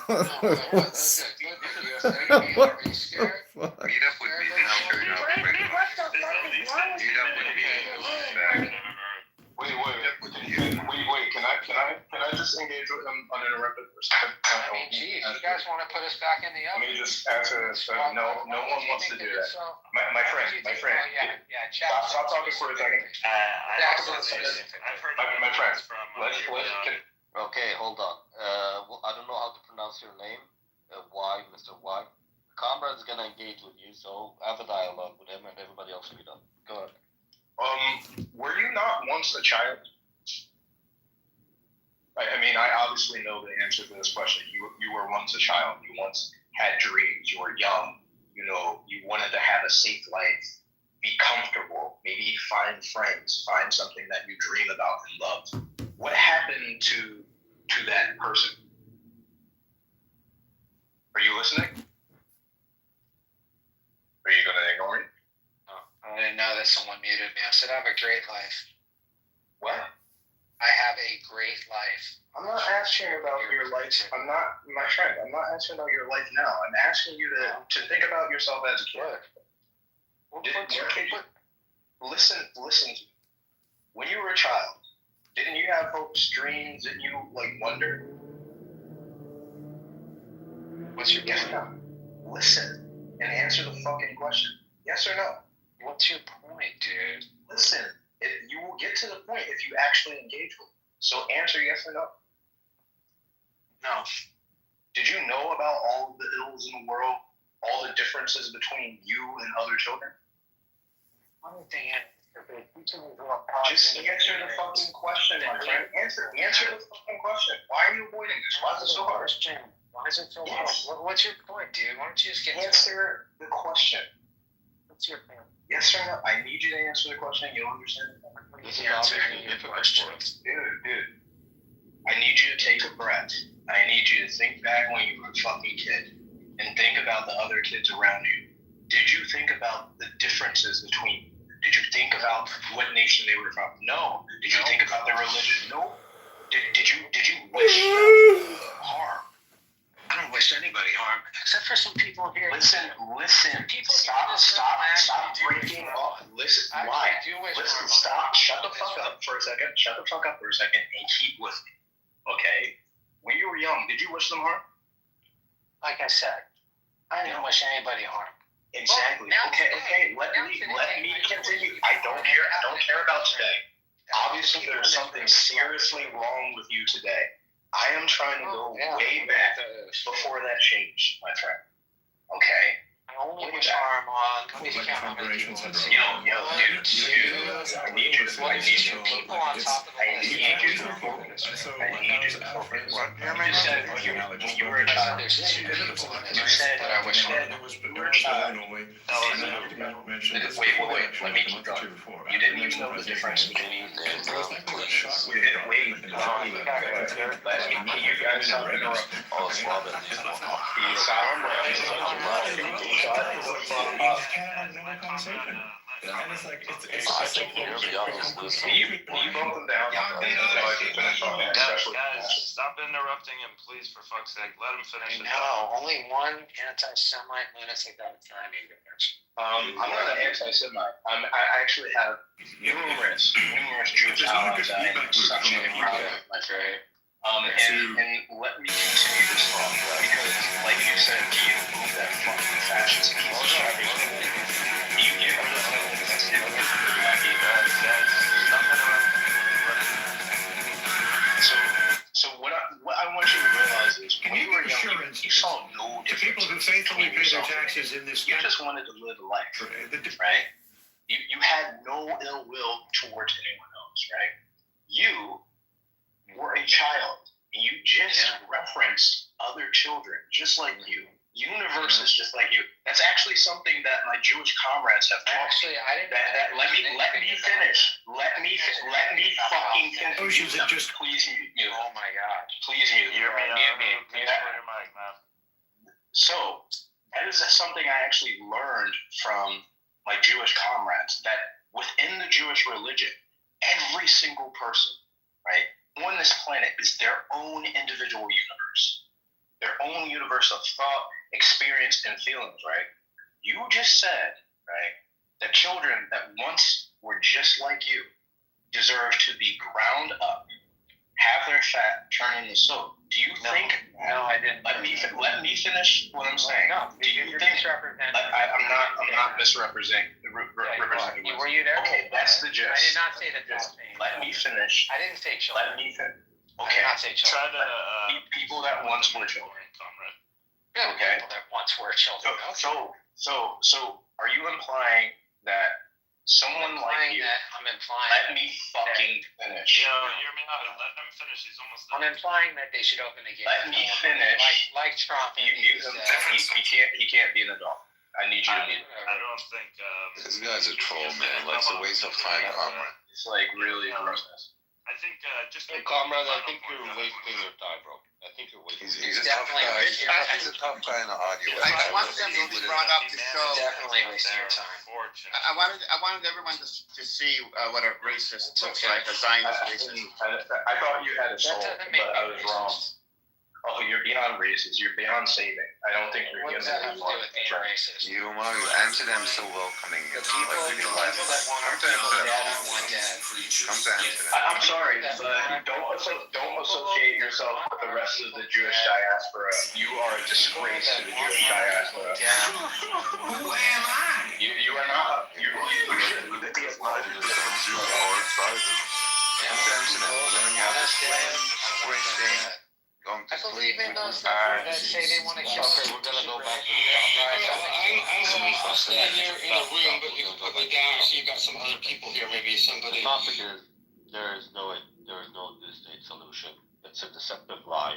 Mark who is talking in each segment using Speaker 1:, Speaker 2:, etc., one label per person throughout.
Speaker 1: What the fuck?
Speaker 2: Meet up with me, then I'll show you how quick. Meet up with me.
Speaker 3: Wait. Can I just engage with him uninterrupted for a second?
Speaker 4: I mean, geez, you guys want to put us back in the
Speaker 3: Let
Speaker 4: oven?
Speaker 3: me just answer this. No one wants to do that. My friend. Stop talking for a second. My friend.
Speaker 5: Okay, hold on. I don't know how to pronounce your name. Y, Mr. Y. Comrade's gonna engage with you, so have a dialogue with him, and everybody else will be done. Go ahead.
Speaker 3: Were you not once a child? I mean, I obviously know the answer to this question. You were once a child. You once had dreams. You were young. You know, you wanted to have a safe life, be comfortable, maybe find friends, find something that you dream about and love. What happened to that person? Are you listening? Are you going to ignore me?
Speaker 4: No, I didn't know that someone muted me. I said, I have a great life.
Speaker 3: What?
Speaker 4: I have a great life.
Speaker 3: I'm not asking about your life. I'm not, my friend, I'm not asking about your life now. I'm asking you to think about yourself as a kid. Listen to me. When you were a child, didn't you have hopes, dreams, didn't you, wonder?
Speaker 4: What's your point?
Speaker 3: No. Listen and answer the fucking question. Yes or no?
Speaker 4: What's your point, dude?
Speaker 3: Listen. You will get to the point if you actually engage with it. So answer yes or no.
Speaker 4: No.
Speaker 3: Did you know about all of the ills in the world, all the differences between you and other children? Just answer the fucking question, my friend. Answer the fucking question. Why are you avoiding this? Why is it so hard?
Speaker 4: Why is it so hard? What's your point, dude? Why don't you just
Speaker 3: answer the question?
Speaker 4: What's your point?
Speaker 3: Yes or no? I need you to answer the question. You don't understand?
Speaker 5: This is obviously difficult for us.
Speaker 3: Dude. I need you to take a breath. I need you to think back when you were a fucking kid and think about the other kids around you. Did you think about the differences between you? Did you think about what nation they were from? No. Did you think about their religion? No. Did you wish them harm?
Speaker 4: I don't wish anybody harm, except for some people here.
Speaker 3: Listen.
Speaker 4: People
Speaker 3: Stop breaking up. Listen. Why? Listen. Stop. Shut the fuck up for a second. And keep listening. Okay. When you were young, did you wish them harm?
Speaker 4: Like I said, I didn't wish anybody harm.
Speaker 3: Exactly.
Speaker 4: Well,
Speaker 3: okay. Let me continue. I don't care about today. Obviously, there's something seriously wrong with you today. I am trying to go way back before that changed, my friend. Okay?
Speaker 4: I only wish harm on. Let me count how many people.
Speaker 3: Dude. I need you to focus.
Speaker 4: People on top of the list.
Speaker 3: I need you to focus. You said when you were a child,
Speaker 4: There's two people on
Speaker 3: you
Speaker 4: this
Speaker 3: said
Speaker 4: that I wish harm.
Speaker 3: when you were a child. Wait. Let me keep going. You didn't even know the difference between you guys stop interrupting.
Speaker 5: Oh, it's love it.
Speaker 3: Can you vote them down?
Speaker 2: Guys, stop interrupting him, please, for fuck's sake. Let him finish it.
Speaker 4: No, only one anti-Semite lunatic at a time.
Speaker 3: I'm not an anti-Semite. I actually have numerous Jewish allies I am exceptionally proud of, my friend. And let me continue this thought, because, like you said, you move that fucking fascist. You get rid of something that's different from the Mackie. So what I want you to realize is, when you were young, you saw no difference.
Speaker 1: To people who faithfully pay their taxes in this country.
Speaker 3: You just wanted to live a life, right? You had no ill will towards anyone else, right? You were a child, and you just referenced other children, just like you. Universes just like you. That's actually something that my Jewish comrades have taught.
Speaker 4: Actually, I didn't.
Speaker 3: Let me finish. Let me fucking finish. Please mute me.
Speaker 4: Oh my God.
Speaker 3: Please mute me.
Speaker 2: Mute your mic, man.
Speaker 3: So that is something I actually learned from my Jewish comrades, that within the Jewish religion, every single person, right, on this planet is their own individual universe, their own universe of thought, experience, and feelings, right? You just said, right, that children that once were just like you deserve to be ground up, have their fat turn into soap. Do you think?
Speaker 4: No, I didn't.
Speaker 3: Let me finish what I'm saying.
Speaker 4: No,
Speaker 3: Do you
Speaker 4: you're
Speaker 3: think?
Speaker 4: misrepresenting.
Speaker 3: I'm not misrepresenting.
Speaker 4: You were you there?
Speaker 3: Okay, that's the gist.
Speaker 4: I did not say that.
Speaker 3: Let me finish.
Speaker 4: I didn't say children.
Speaker 3: Let me finish.
Speaker 4: I
Speaker 3: Okay.
Speaker 4: did not say children.
Speaker 2: Try to
Speaker 3: People that once were children.
Speaker 2: comrade.
Speaker 4: Yeah,
Speaker 3: Okay.
Speaker 4: people that once were children.
Speaker 3: So, are you implying that someone like you?
Speaker 4: I'm implying.
Speaker 3: Let me fucking finish.
Speaker 2: Yo, hear me out. Let him finish. He's almost
Speaker 4: I'm
Speaker 2: done.
Speaker 4: implying that they should open the gate.
Speaker 3: Let me finish.
Speaker 4: Like Trump.
Speaker 3: You mute him. He can't be an adult. I need you to mute.
Speaker 2: I don't think.
Speaker 6: This guy's a troll, man. Like, it's a waste of time, comrade.
Speaker 3: It's like really gross.
Speaker 2: I think just.
Speaker 5: Hey, comrade, I think you're wasting your time, bro. I think you're wasting.
Speaker 6: He's a tough guy. He's a tough guy in the audio.
Speaker 7: I want them to be brought up to show.
Speaker 4: Definitely wasting your time.
Speaker 7: I wanted everyone to see what a racist looks like, a Zionist racist.
Speaker 3: I thought you had a soul,
Speaker 4: That doesn't make
Speaker 3: but I
Speaker 4: me
Speaker 3: was wrong.
Speaker 4: racist.
Speaker 3: Oh, you're beyond racist. You're beyond saving. I don't think you're
Speaker 4: What
Speaker 3: beyond
Speaker 4: does that have to do with being
Speaker 3: saving.
Speaker 4: racist?
Speaker 6: You want to answer them so welcoming.
Speaker 4: The
Speaker 6: It's
Speaker 4: people
Speaker 6: like
Speaker 4: that
Speaker 6: you
Speaker 4: want
Speaker 6: laugh.
Speaker 4: our people dead, I want dead.
Speaker 6: Come to Amsterdam.
Speaker 3: I'm sorry, but don't associate yourself with the rest of the Jewish diaspora. You are a disgrace to the Jewish diaspora.
Speaker 1: Who am I?
Speaker 3: You are not. You shouldn't be a part of this.
Speaker 6: Come to Amsterdam. Learn how to swim, sprinting, going to
Speaker 4: I believe in those that say they want to kill.
Speaker 5: Okay, we're gonna go back to the
Speaker 8: I'll stand here in the room, but you can put me down. I see you got some other people here. Maybe somebody.
Speaker 5: The topic is there is no state solution. It's a deceptive lie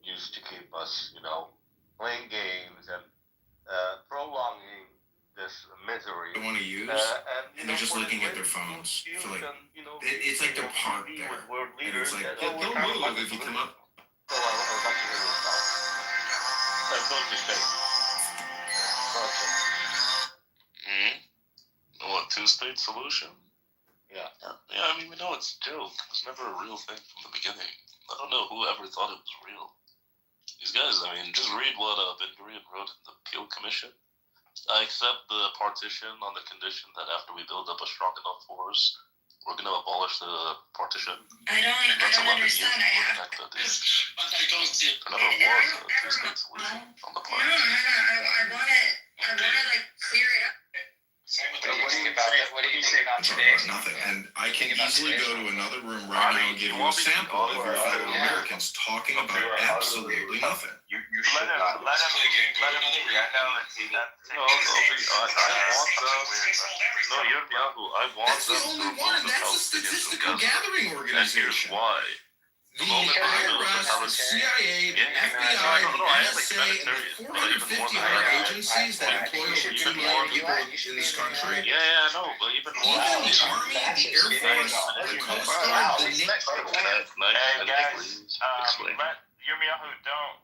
Speaker 5: used to keep us, playing games and prolonging this misery.
Speaker 1: They want to use,
Speaker 5: And
Speaker 1: they're just looking at their phones. So like, it's like they're parked there. And it's like, they'll move if you come up.
Speaker 5: So I would like to hear your thoughts. Let's go to state.
Speaker 9: What, two-state solution?
Speaker 5: Yeah.
Speaker 9: Yeah, I mean, we know it's a joke. It was never a real thing from the beginning. I don't know who ever thought it was real. These guys, I mean, just read what Ben Gurion wrote in the Peel Commission. I accept the partition on the condition that after we build up a strong enough force, we're going to abolish the partition.
Speaker 10: I don't understand.
Speaker 9: There never was a two-state solution on the planet.
Speaker 10: I want to like clear it up.
Speaker 4: What do you think about today's?
Speaker 1: Nothing. And I can easily go to another room right now and give you a sample of your fellow Americans talking about absolutely nothing.
Speaker 3: You should not.
Speaker 2: Let him react now and see that.
Speaker 9: No, I want them. No, you're Yahoo. I want
Speaker 1: That's the
Speaker 9: them
Speaker 1: only
Speaker 9: to
Speaker 1: one.
Speaker 9: remove the
Speaker 1: That's a
Speaker 9: Palestinians from
Speaker 1: statistical
Speaker 9: Gaza.
Speaker 1: gathering
Speaker 9: And here's
Speaker 1: organization.
Speaker 9: why.
Speaker 1: The IRS, the CIA, the FBI, the NSA, and the 450 other agencies that employ over 2 million people in this country.
Speaker 9: Yeah, I know, but even more.
Speaker 1: Even the Army, the Air Force, the Coast Guard, the Navy.
Speaker 2: Hey guys,
Speaker 9: Explain.
Speaker 2: hear me out.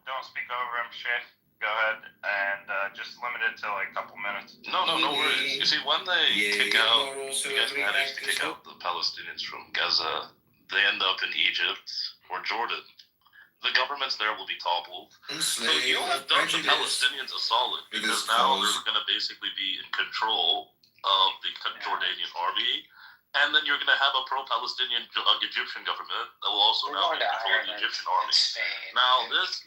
Speaker 2: Don't speak over him. Shit. Go ahead and just limit it to like a couple minutes.
Speaker 9: No worries. You see, when they kick out,
Speaker 1: So
Speaker 9: you guys manage to kick out the Palestinians from Gaza, they end up in Egypt or Jordan. The governments there will be toppled. So you have done the Palestinians a solid, because now they're going to basically be in control of the Jordanian army. And then you're going to have a pro-Palestinian Egyptian government that will also now be in control of the Egyptian army. Now this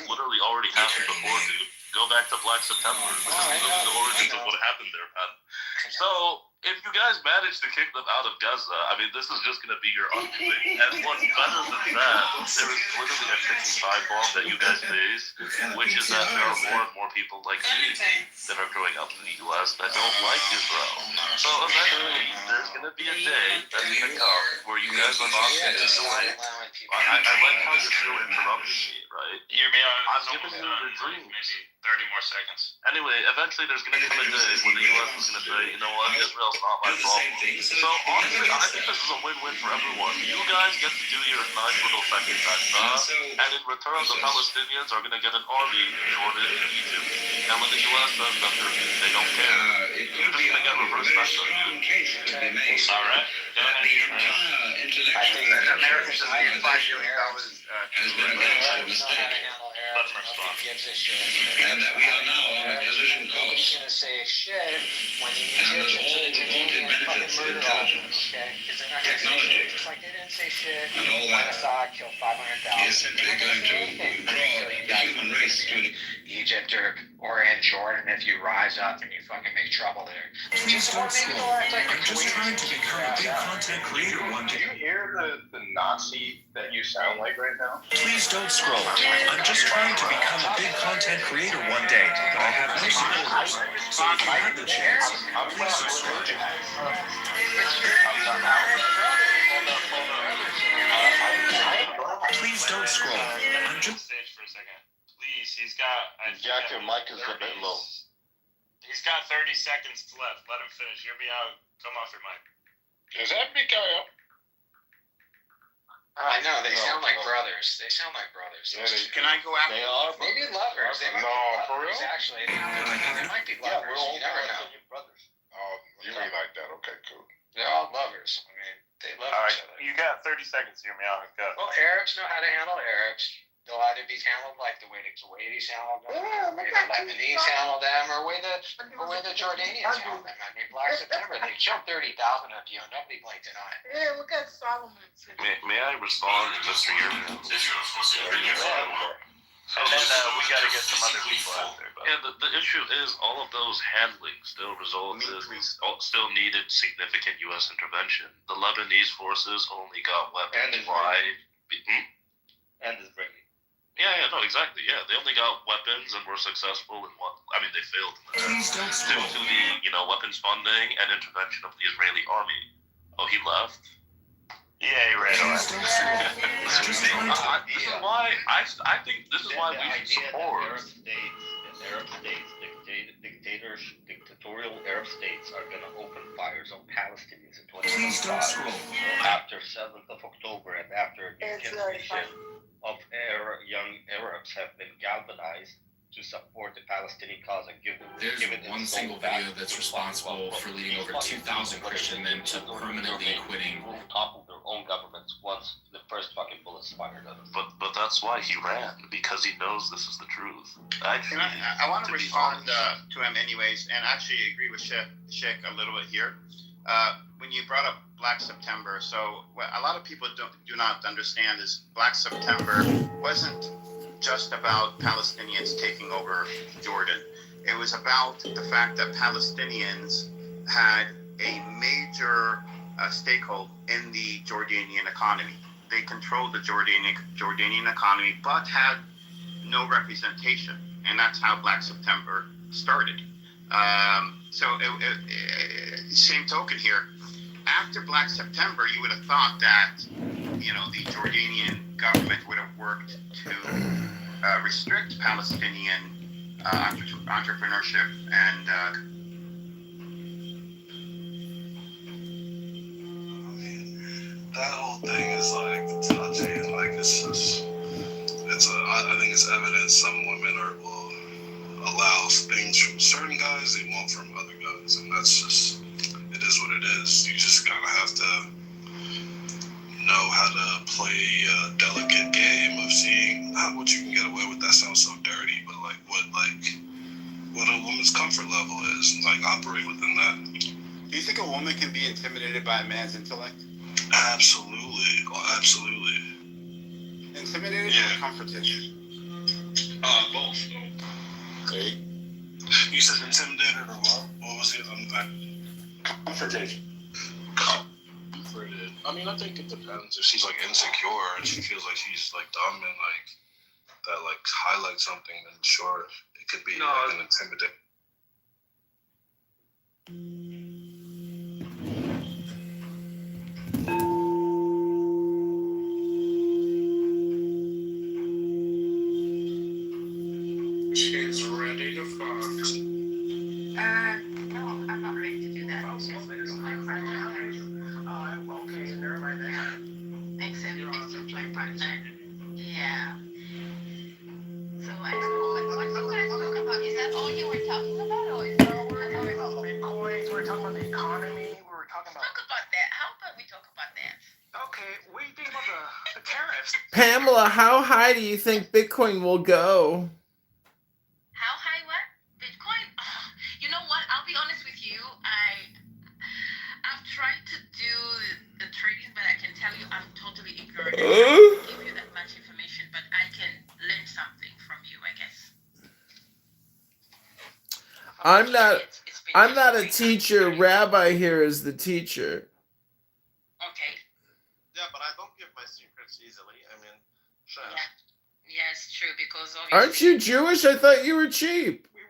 Speaker 9: literally already happened before, dude. Go back to Black September. This is the origins of what happened there, man. So if you guys manage to kick them out of Gaza, I mean, this is just going to be your undoing. And what's better than that, there is literally a ticking time bomb that you guys face, which is that there are more and more people like me that are growing up in the U.S. that don't like Israel. So eventually, there's going to be a day that's going to come where you guys are not going to delay. I like how you're still interrupting me, right?
Speaker 2: Hear me out.
Speaker 9: I'm giving you your dreams.
Speaker 2: Maybe 30 more seconds.
Speaker 9: Anyway, eventually there's going to come a day when the U.S. is going to say, you know what, Israel's not my problem. So honestly, I think this is a win-win for everyone. You guys get to do your nice little second and in return, the Palestinians are going to get an army in Jordan and Egypt. And when the U.S. does nothing, they don't care. You're just going to get reverse pressure.
Speaker 2: All right. Go ahead.
Speaker 7: I think that America should pay $5 billion.
Speaker 2: Let him
Speaker 4: gives a shit.
Speaker 1: And that we are now on a position
Speaker 4: Nobody's
Speaker 1: course.
Speaker 4: gonna say shit when the
Speaker 1: And there's
Speaker 4: Egyptians
Speaker 1: all
Speaker 4: and
Speaker 1: remote
Speaker 4: fucking
Speaker 1: benefits,
Speaker 4: murdered all of them,
Speaker 1: intelligence,
Speaker 4: okay? Because they're not gonna say
Speaker 1: technology,
Speaker 4: shit. Just like they didn't say shit
Speaker 1: and all
Speaker 4: when
Speaker 1: that
Speaker 4: Assad killed 500,000.
Speaker 1: is simply going to draw the human race to an
Speaker 4: Egypt or in Jordan if you rise up and you fucking make trouble there.
Speaker 1: Please don't scroll. I'm just trying to become a big content creator one
Speaker 3: Do
Speaker 1: day.
Speaker 3: you hear the Nazi that you sound like right now?
Speaker 1: Please don't scroll. I'm just trying to become a big content creator one day, but I have no supporters. So if you have the chance, please subscribe. Please don't scroll. I'm just.
Speaker 2: Stage for a second. Please, he's got.
Speaker 5: Jack, your mic is a bit low.
Speaker 2: He's got 30 seconds left. Let him finish. Hear me out. Come off your mic.
Speaker 7: Does that be Kyle?
Speaker 4: I know, they sound like brothers. They sound like brothers.
Speaker 7: Can I go after?
Speaker 5: They are.
Speaker 4: Maybe lovers. They might
Speaker 7: No,
Speaker 4: be
Speaker 7: for
Speaker 4: lovers,
Speaker 7: real?
Speaker 4: actually. They might be
Speaker 5: Yeah,
Speaker 4: lovers.
Speaker 5: we're all
Speaker 4: You never know.
Speaker 5: brothers.
Speaker 7: Oh, you mean like that? Okay, cool.
Speaker 4: They're all lovers. I mean, they love
Speaker 2: All
Speaker 4: each
Speaker 2: right,
Speaker 4: other.
Speaker 2: you got 30 seconds. Hear me out. Go.
Speaker 4: Well, Arabs know how to handle Arabs. They'll either be handled like the way the Kuwaitis handled them, or the way the Lebanese handle them, or the way the Jordanians handle them. I mean, Black September, they killed 30,000 of you, and nobody blinked an eye.
Speaker 10: Yeah, look at Solomon.
Speaker 9: May I respond just for your
Speaker 2: And then we got to get some other people out there. But
Speaker 9: Yeah, the issue is all of those handlings still still needed significant U.S. intervention. The Lebanese forces only got weapons.
Speaker 5: And
Speaker 9: Why?
Speaker 5: And Israeli.
Speaker 9: Yeah, no, exactly. Yeah, they only got weapons and were successful in what? I mean, they failed in that.
Speaker 1: Please don't
Speaker 9: Due
Speaker 1: scroll.
Speaker 9: to the weapons funding and intervention of the Israeli army. Oh, he left.
Speaker 2: yeah, he ran away.
Speaker 1: Please don't scroll. I'm just trying to.
Speaker 9: This is why I think this is why we should support.
Speaker 5: Arab states, dictatorial Arab states are going to open fires on Palestinians in
Speaker 1: Please don't
Speaker 5: 2025.
Speaker 1: scroll.
Speaker 5: After 7th of October and after the generation of young Arabs have been galvanized to support the Palestinian cause and give
Speaker 11: There's
Speaker 5: it
Speaker 11: one
Speaker 5: its
Speaker 11: single
Speaker 5: soul back
Speaker 11: video that's
Speaker 5: to
Speaker 11: responsible for leading over 2,000 Christian men to permanently quitting.
Speaker 5: Will topple their own governments once the first fucking bullet's fired at them.
Speaker 9: But that's why he ran, because he knows this is the truth. Actually,
Speaker 7: I want to respond to him anyways, and actually agree with Sheikh a little bit here. When you brought up Black September, so what a lot of people do not understand is Black September wasn't just about Palestinians taking over Jordan. It was about the fact that Palestinians had a major stakehold in the Jordanian economy. They controlled the Jordanian economy, but had no representation, and that's how Black September started. Same token here. After Black September, you would have thought that the Jordanian government would have worked to restrict Palestinian entrepreneurship and
Speaker 12: that whole thing is like touchy. Like I think it's evidence some women will allow things from certain guys they won't from other guys, and that's just it is what it is. You just kind of have to know how to play a delicate game of seeing not what you can get away with. That sounds so dirty, but what a woman's comfort level is, like operate within that.
Speaker 13: Do you think a woman can be intimidated by a man's intellect?
Speaker 12: Absolutely. Oh, absolutely.
Speaker 13: Intimidated or comforted?
Speaker 12: Both.
Speaker 13: Okay.
Speaker 12: You said intimidated or what? What was it?
Speaker 13: Comforted.
Speaker 12: Comforted. I mean, I think it depends. If she's like insecure and she feels like she's like dumb and like that like highlights something, then sure, it could be like an intimidation.
Speaker 1: She's ready to fuck.
Speaker 10: No, I'm not ready to do that. Makes everything like partner. Yeah. So I don't know what you guys talk about. Is that all you were talking about, or is that all we're talking about?
Speaker 4: Bitcoin, we're talking about the economy, we're talking about...
Speaker 10: Talk about that. How about we talk about that?
Speaker 4: Okay, what do you think about the tariffs?
Speaker 14: Pamela, how high do you think Bitcoin will go?
Speaker 10: burden to give you that much information, but I can learn something from you, I guess.
Speaker 14: I'm not a teacher. Rabbi here is the teacher.
Speaker 10: Okay.
Speaker 9: Yeah, but I don't give my secrets easily. I mean, sure.
Speaker 10: Yeah. Yeah, it's true, because obviously...
Speaker 14: Aren't you Jewish? I thought you were cheap.
Speaker 4: We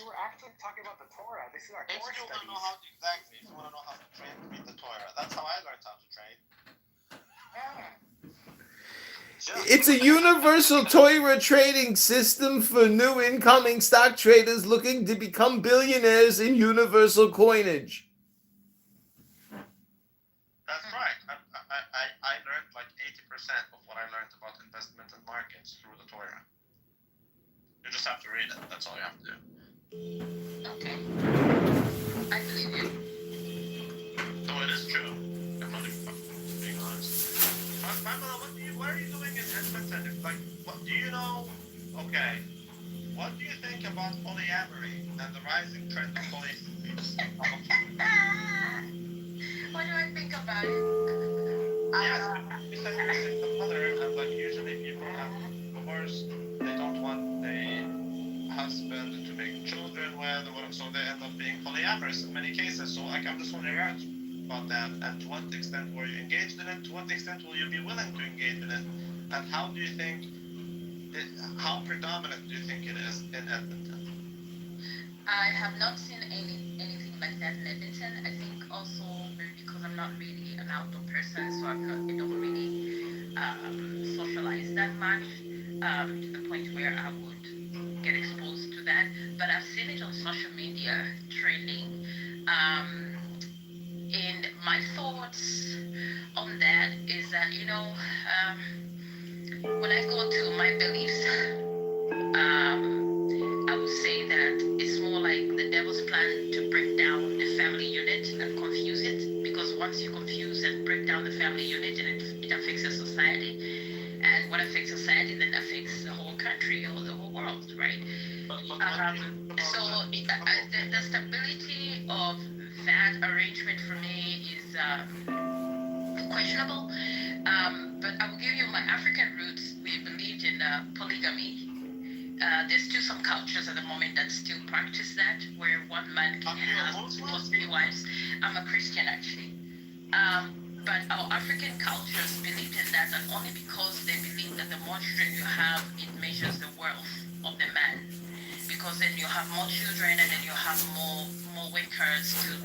Speaker 4: were actually talking about the Torah. This is our
Speaker 7: If
Speaker 4: Torah
Speaker 7: you want to
Speaker 4: studies.
Speaker 7: know how to, exactly, if you want to know how to trade, read the Torah. That's how I learned how to trade.
Speaker 14: It's a universal Torah trading system for new incoming stock traders looking to become billionaires in universal coinage.
Speaker 9: That's right. I learned like 80% of what I learned about investment and markets through the Torah. You just have to read it. That's all you have to do.
Speaker 10: Okay. I believe you.
Speaker 9: No, it is true. I'm not even being honest. Pamela, what are you doing in Edmonton? Like, what do you know? Okay. What do you think about polyamory and the rising trend of polyamory?
Speaker 10: What do I think about it?
Speaker 9: Yes, you said you're a single mother, and like usually people have divorced. They don't want a husband to make children with, or so they end up being polyamorous in many cases. So like, I'm just wondering about that, and to what extent were you engaged in it? To what extent will you be willing to engage in it? And how do you think, how predominant do you think it is in Edmonton?
Speaker 10: I have not seen anything like that in Edmonton. I think also because I'm not really an outdoor person, so I don't really socialize that much to the point where I would get exposed to that. But I've seen it on social media trending. And my thoughts on that is that, when I go to my beliefs, I would say that it's more like the devil's plan to break down the family unit and confuse it. Because once you confuse and break down the family unit, it affects the society. And what affects society then affects the whole country or the whole world, right? So the stability of that arrangement for me is questionable. But I will give you my African roots. We believed in polygamy. There's still some cultures at the moment that still practice that, where one man can have plus many wives. I'm a Christian actually. But our African cultures believed in that, and only because they believe that the more children you have, it measures the wealth of the man. Because then you have more children, and then you have more workers to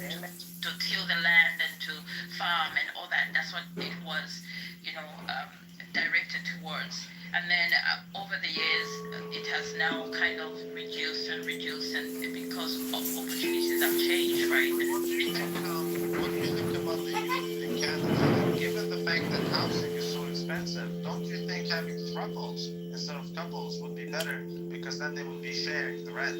Speaker 10: till the land and to farm and all that. That's what it was, directed towards. And then over the years, it has now kind of reduced, and because of opportunities have changed, right?
Speaker 7: What do you think about the youth in Canada? Given the fact that housing is so expensive, don't you think having throuples instead of couples would be better? Because then they would be sharing the rent.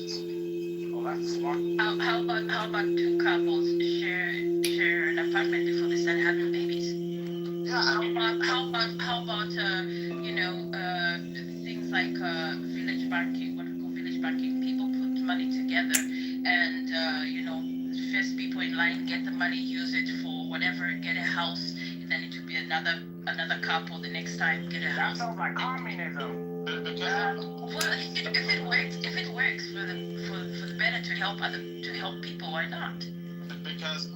Speaker 7: Well, that's smart.
Speaker 10: How about two couples share an apartment before they start having babies?
Speaker 7: Yeah.
Speaker 10: How about things like village banking, what we call village banking? People put money together, and first people in line get the money, use it for whatever, get a house, and then it will be another couple the next time get a house.
Speaker 4: That sounds like communism.
Speaker 10: Well, if it works for the better to help people, why not?
Speaker 9: Because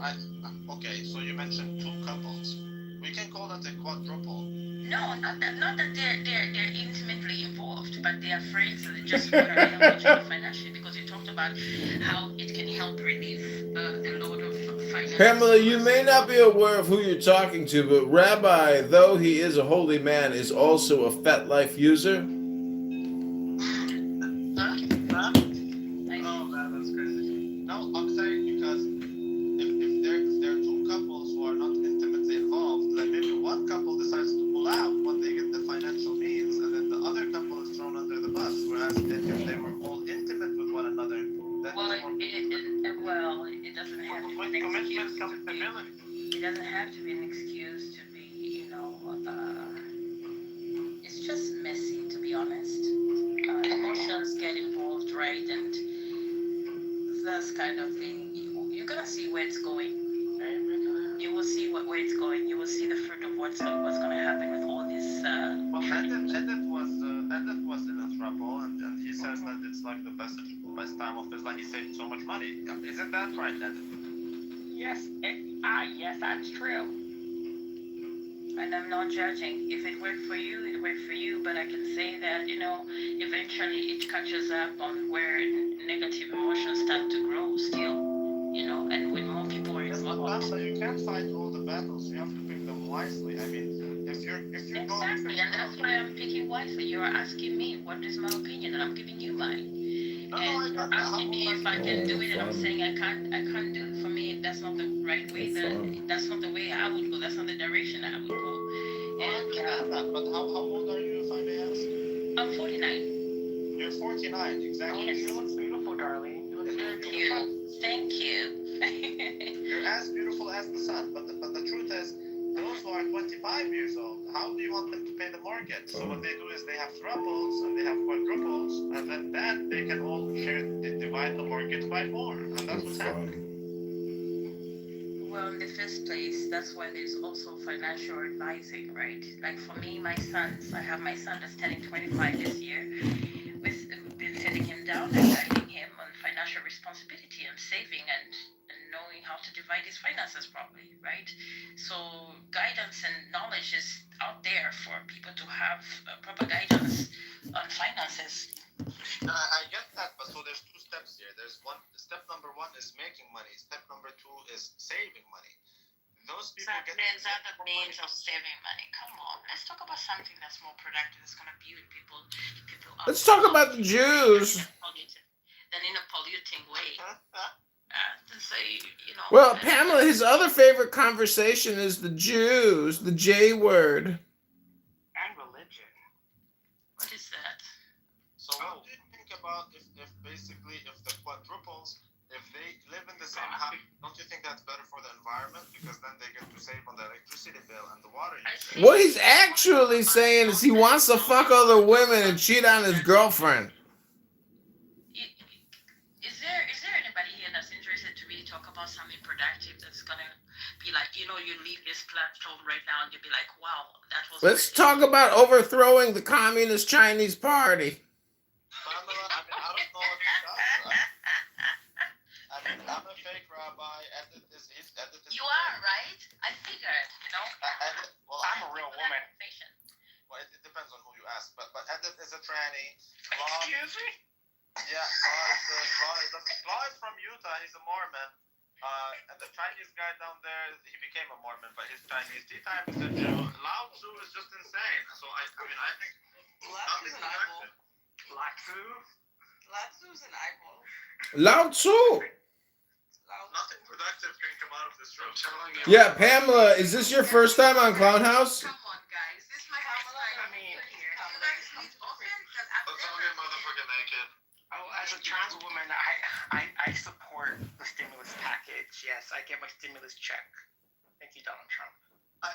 Speaker 9: okay, so you mentioned two couples. We can call that a quadruple.
Speaker 10: No, not that they're intimately involved, but they are friends and they just want to help each other financially. Because you talked about how it can help relieve the load of finance.
Speaker 14: Pamela, you may not be aware of who you're talking to, but Rabbi, though he is a holy man, is also a FetLife user.
Speaker 9: Oh man, that's crazy. No, I'm saying because if there are two couples who are not intimately involved, then maybe one couple decides to pull out when they get the financial means, and then the other couple is thrown under the bus. Whereas if they were all intimate with one another, then
Speaker 10: it doesn't have to be an excuse to be. It doesn't have to be an excuse to be, it's just messy, to be honest. Emotions get involved, right? And that's kind of thing. You're gonna see where it's going. You will see where it's going. You will see the fruit of what's going to happen with all this.
Speaker 2: Well, Edith was in a trouble, and he says that it's like the best time of his life. He saved so much money. Isn't that right, Edith?
Speaker 10: Yes, yes, that's true. And I'm not judging. If it worked for you, it worked for you. But I can say that, eventually it catches up on where negative emotions start to grow still, and when more people are involved.
Speaker 2: But you can't fight all the battles. You have to pick them wisely. I mean, if you're
Speaker 10: exactly, and that's why I'm picking wisely. You're asking me what is my opinion, and I'm giving you mine. And you're asking me if I can do it, and I'm saying I can't do it. For me, that's not the right way. That's not the way I would go. That's not the direction I would go. And
Speaker 2: but how old are you, if I may ask?
Speaker 10: I'm 49.
Speaker 2: You're 49, exactly.
Speaker 10: Yes.
Speaker 2: You look beautiful, darling. You look very beautiful.
Speaker 10: Thank you.
Speaker 2: You're as beautiful as the sun, but the truth is, those who are 25 years old, how do you want them to pay the mortgage? So what they do is they have thruples and they have quadruples, and then they can all divide the mortgage by more, and that's what's happening.
Speaker 10: Well, in the first place, that's why there's also financial advising, right? Like for me, my sons, I have my son that's turning 25 this year. We've been sitting him down and guiding him on financial responsibility and saving and knowing how to divide his finances properly, right? So guidance and knowledge is out there for people to have proper guidance on finances.
Speaker 2: I get that, but so there's two steps here. Step number one is making money. Step number two is saving money. Those people
Speaker 10: That means of saving money. Come on, let's talk about something that's more productive. That's going to build people up.
Speaker 14: Let's talk about the Jews.
Speaker 10: Than in a polluting way. To say,
Speaker 14: Well, Pamela, his other favorite conversation is the Jews, the J word.
Speaker 2: And religion.
Speaker 10: What is that?
Speaker 2: So what do you think about if the quadruples, if they live in the same house, don't you think that's better for the environment? Because then they get to save on the electricity bill and the water usage.
Speaker 14: What he's actually saying is he wants to fuck other women and cheat on his girlfriend.
Speaker 10: Is there anybody here that's interested to really talk about something productive that's gonna be like, you leave this platform right now and you'll be like, wow, that was.
Speaker 14: Let's talk about overthrowing the Communist Chinese Party.
Speaker 2: Pamela, I don't know what you got. I'm a fake rabbi. Edith is.
Speaker 10: You are, right? I figured,
Speaker 2: Well, I'm a real woman. Well, it depends on who you ask, but Edith is a tranny.
Speaker 10: Excuse me?
Speaker 2: Yeah, Claw is from Utah. He's a Mormon. And the Chinese guy down there, he became a Mormon, but his Chinese tea time is a Jew. Lao Tzu is just insane. So I think
Speaker 10: Lao Tzu's an eyeball.
Speaker 2: Lao Tzu?
Speaker 10: Lao Tzu's an eyeball.
Speaker 14: Lao Tzu.
Speaker 2: Nothing productive can come out of this room.
Speaker 14: Yeah, Pamela, is this your first time on Clown House?
Speaker 10: Come on, guys. This is my first time here.
Speaker 2: Let's all get motherfucking naked.
Speaker 15: Oh, as a trans woman, I support the stimulus package. Yes, I get my stimulus check. Thank you, Donald Trump.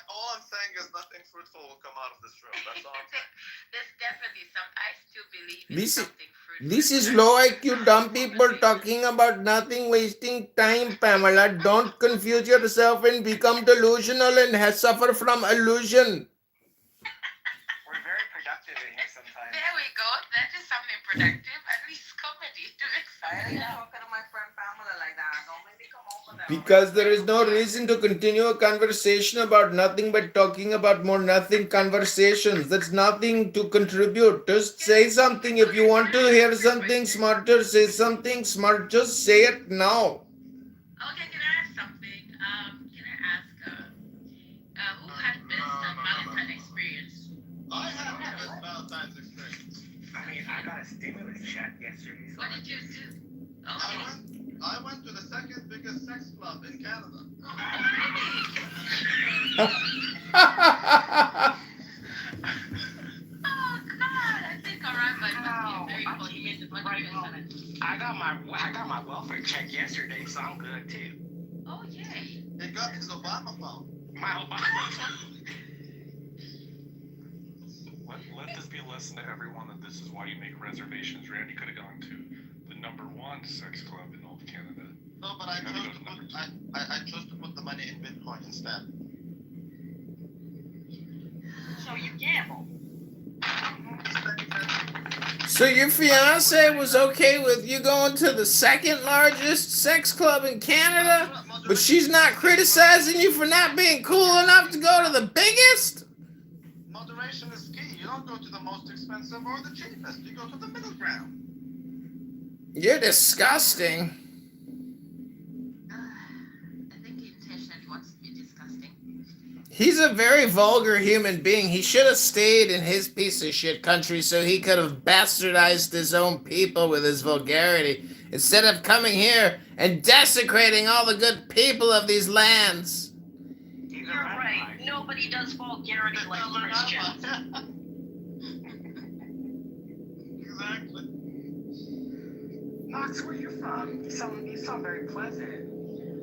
Speaker 2: All I'm saying is nothing fruitful will come out of this room. That's all I'm saying.
Speaker 10: There's definitely I still believe in something fruitful.
Speaker 14: This is low IQ dumb people talking about nothing, wasting time, Pamela. Don't confuse yourself and become delusional and suffer from illusion.
Speaker 15: We're very productive in here sometimes.
Speaker 10: There we go. That is something productive. At least comedy to excited. Talking to my friend Pamela like that. Don't make me come over there.
Speaker 14: Because there is no reason to continue a conversation about nothing but talking about more nothing conversations. That's nothing to contribute. Just say something. If you want to hear something smarter, say something smart. Just say it now.
Speaker 10: Okay, can I ask something? Can I ask who had best Valentine experience?
Speaker 2: I have the best Valentine's experience.
Speaker 15: I mean, I got a stimulus check yesterday. So
Speaker 10: What did you do?
Speaker 2: I went to the second biggest sex club in Canada.
Speaker 10: Oh God! I think Aramba must be very polluted.
Speaker 15: I got my welfare check yesterday, so I'm good too.
Speaker 10: Oh yay!
Speaker 2: He got his Obama phone.
Speaker 15: My Obama phone.
Speaker 16: Let this be a lesson to everyone that this is why you make reservations. Randy could have gone to the #1 sex club in all of Canada.
Speaker 2: No, but I chose to put the money in Bitcoin instead.
Speaker 10: So you gamble.
Speaker 14: So your fiance was okay with you going to the second largest sex club in Canada, but she's not criticizing you for not being cool enough to go to the biggest?
Speaker 2: Moderation is key. You don't go to the most expensive or the cheapest. You go to the middle ground.
Speaker 14: You're disgusting.
Speaker 10: I think he intentionally wants to be disgusting.
Speaker 14: He's a very vulgar human being. He should have stayed in his piece of shit country so he could have bastardized his own people with his vulgarity, instead of coming here and desecrating all the good people of these lands.
Speaker 10: You're right. Nobody does vulgarity like Christians.
Speaker 2: Exactly.
Speaker 15: Knox, where you from? You sound very pleasant.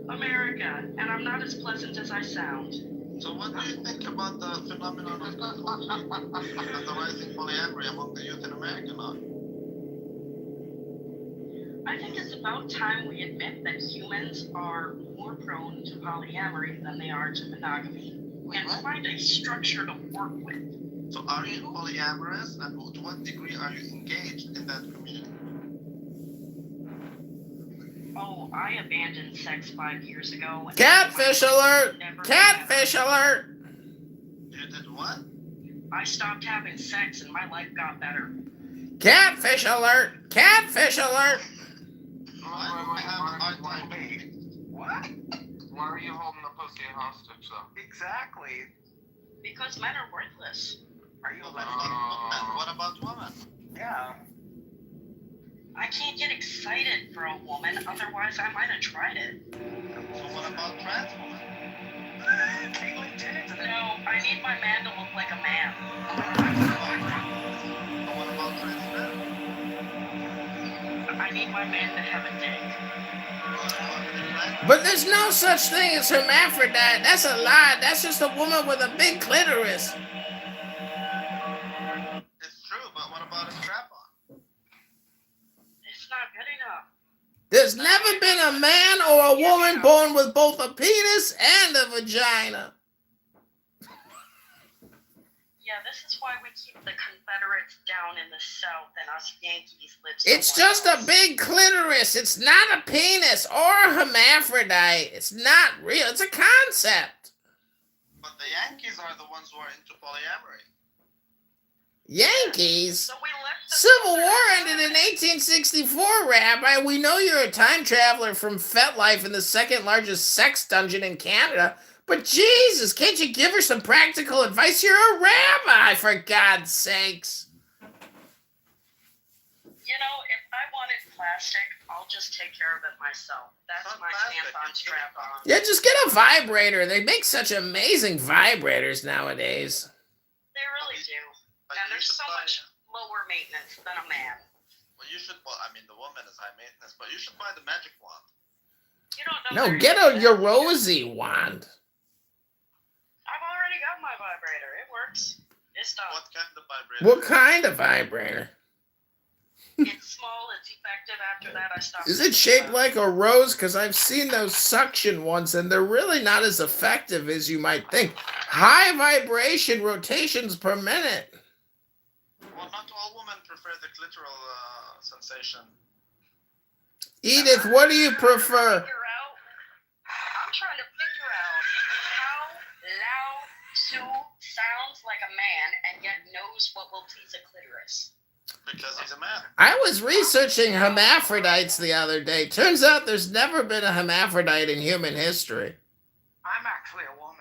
Speaker 10: America, and I'm not as pleasant as I sound.
Speaker 2: So what do you think about the phenomenon of and the rising polyamory among the youth in America now?
Speaker 10: I think it's about time we admit that humans are more prone to polyamory than they are to monogamy, and find a structure to work with.
Speaker 2: So are you polyamorous, and to what degree are you engaged in that community?
Speaker 10: Oh, I abandoned sex 5 years ago. and
Speaker 14: Catfish alert!
Speaker 10: never-
Speaker 14: Catfish alert!
Speaker 2: You did what?
Speaker 10: I stopped having sex and my life got better.
Speaker 14: Catfish alert! Catfish alert!
Speaker 15: What?
Speaker 16: Why are you holding the pussy hostage, though?
Speaker 15: Exactly.
Speaker 10: Because men are worthless.
Speaker 15: Are you a
Speaker 2: What about women?
Speaker 15: Yeah.
Speaker 10: I can't get excited for a woman, otherwise I might have tried it.
Speaker 2: So what about trans women?
Speaker 10: No, I need my man to look like a man.
Speaker 2: So what about trans men?
Speaker 10: I need my man to have a dick.
Speaker 14: But there's no such thing as hermaphrodite. That's a lie. That's just a woman with a big clitoris.
Speaker 2: It's true, but what about a strap-on?
Speaker 10: It's not good enough.
Speaker 14: There's never been a man or a woman born with both a penis and a vagina.
Speaker 10: Yeah, this is why we keep the Confederates down in the South and us Yankees live
Speaker 14: It's
Speaker 10: somewhere
Speaker 14: just a
Speaker 10: else.
Speaker 14: big clitoris. It's not a penis or a hermaphrodite. It's not real. It's a concept.
Speaker 2: But the Yankees are the ones who are into polyamory.
Speaker 14: Yankees?
Speaker 10: So we left the
Speaker 14: Civil War ended in 1864, Rabbi. We know you're a time traveler from FetLife in the second largest sex dungeon in Canada. But Jesus, can't you give her some practical advice? You're a rabbi, for God's sakes.
Speaker 10: You know, if I wanted plastic, I'll just take care of it myself. That's my stance on strap-on.
Speaker 14: Yeah, just get a vibrator. They make such amazing vibrators nowadays.
Speaker 10: They really do. And there's so much lower maintenance than a man.
Speaker 2: Well, you should. Well, I mean, the woman is high maintenance, but you should buy the magic wand.
Speaker 10: You don't know.
Speaker 14: No, get a Eurosy wand.
Speaker 10: I've already got my vibrator. It works. It's done.
Speaker 2: What kind of vibrator?
Speaker 14: What kind of vibrator?
Speaker 10: It's small. It's effective. After that, I stopped.
Speaker 14: Is it shaped like a rose? Because I've seen those suction ones, and they're really not as effective as you might think. High vibration rotations per minute.
Speaker 2: Well, not all women prefer the clitoral sensation.
Speaker 14: Edith, what do you prefer?
Speaker 10: I'm trying to figure out how Lao Tzu sounds like a man and yet knows what will please a clitoris.
Speaker 2: Because he's a man.
Speaker 14: I was researching hermaphrodites the other day. Turns out there's never been a hermaphrodite in human history.
Speaker 15: I'm actually a woman.